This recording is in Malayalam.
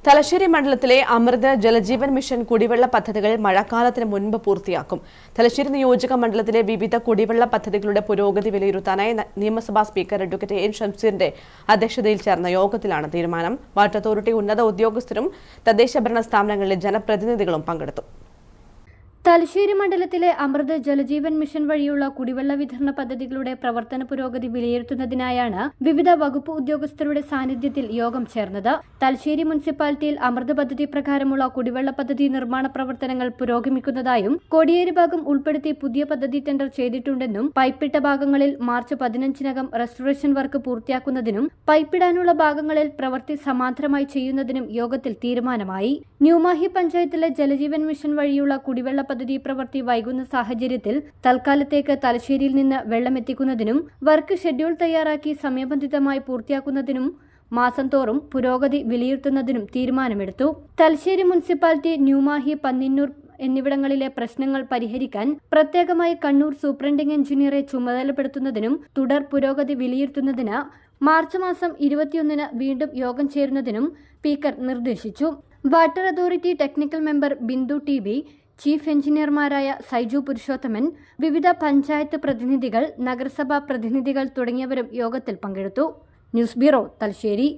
തലശ്ശേരി മണ്ഡലത്തിലെ അമൃത് ജലജീവൻ മിഷൻ കുടിവെള്ള പദ്ധതികൾ മഴക്കാലത്തിന് മുൻപ് പൂർത്തിയാക്കും. തലശ്ശേരി നിയോജക മണ്ഡലത്തിലെ വിവിധ കുടിവെള്ള പദ്ധതികളുടെ പുരോഗതി വിലയിരുത്താനായി നിയമസഭാ സ്പീക്കർ അഡ്വക്കേറ്റ് എൻ ഷംസീറിന്റെ അധ്യക്ഷതയിൽ ചേർന്ന യോഗത്തിലാണ് തീരുമാനം. വാട്ടർ അതോറിറ്റി ഉന്നത ഉദ്യോഗസ്ഥരും തദ്ദേശ ഭരണ സ്ഥാപനങ്ങളിലെ ജനപ്രതിനിധികളും പങ്കെടുത്തു. തലശ്ശേരി മണ്ഡലത്തിലെ അമൃത് ജലജീവൻ മിഷൻ വഴിയുള്ള കുടിവെള്ള വിതരണ പദ്ധതികളുടെ പ്രവർത്തന പുരോഗതി വിലയിരുത്തുന്നതിനായാണ് വിവിധ വകുപ്പ് ഉദ്യോഗസ്ഥരുടെ സാന്നിധ്യത്തിൽ യോഗം ചേർന്നത്. തലശ്ശേരി മുനിസിപ്പാലിറ്റിയിൽ അമൃത് പദ്ധതി പ്രകാരമുള്ള കുടിവെള്ള പദ്ധതി നിർമ്മാണ പ്രവർത്തനങ്ങൾ പുരോഗമിക്കുന്നതായും കോടിയേരി ഭാഗം ഉൾപ്പെടുത്തി പുതിയ പദ്ധതി ടെൻഡർ ചെയ്തിട്ടുണ്ടെന്നും പൈപ്പിട്ട ഭാഗങ്ങളിൽ മാർച്ച് 15-നകം റെസ്റ്റോറേഷൻ വർക്ക് പൂർത്തിയാക്കുന്നതിനും പൈപ്പിടാനുള്ള ഭാഗങ്ങളിൽ പ്രവൃത്തി സമാന്തരമായി ചെയ്യുന്നതിനും യോഗത്തിൽ തീരുമാനമായി. ന്യൂമാഹി പഞ്ചായത്തിലെ ജലജീവൻ മിഷൻ വഴിയുള്ള കുടിവെള്ള പദ്ധതി പ്രവൃത്തി വൈകുന്ന സാഹചര്യത്തിൽ തൽക്കാലത്തേക്ക് തലശ്ശേരിയിൽ നിന്ന് വെള്ളമെത്തിക്കുന്നതിനും വർക്ക് ഷെഡ്യൂൾ തയ്യാറാക്കി സമയബന്ധിതമായി പൂർത്തിയാക്കുന്നതിനും മാസം തോറും പുരോഗതി വിലയിരുത്തുന്നതിനും തീരുമാനമെടുത്തു. തലശ്ശേരി മുനിസിപ്പാലിറ്റി, ന്യൂമാഹി, പന്നിന്നൂർ എന്നിവിടങ്ങളിലെ പ്രശ്നങ്ങൾ പരിഹരിക്കാൻ പ്രത്യേകമായി കണ്ണൂർ സൂപ്രണ്ടിംഗ് എഞ്ചിനീയറെ ചുമതലപ്പെടുത്തുന്നതിനും തുടർ പുരോഗതി വിലയിരുത്തുന്നതിന് മാർച്ച് മാസം 21-ന് വീണ്ടും യോഗം ചേരുന്നതിനും സ്പീക്കർ നിർദ്ദേശിച്ചു. Water authority technical member Bindu T. Chief എഞ്ചിനീയർമാരായ സൈജു പുരുഷോത്തമൻ, വിവിധ പഞ്ചായത്ത് പ്രതിനിധികൾ, നഗരസഭാ പ്രതിനിധികൾ തുടങ്ങിയവരും യോഗത്തിൽ പങ്കെടുത്തു. News bureau, Thalassery.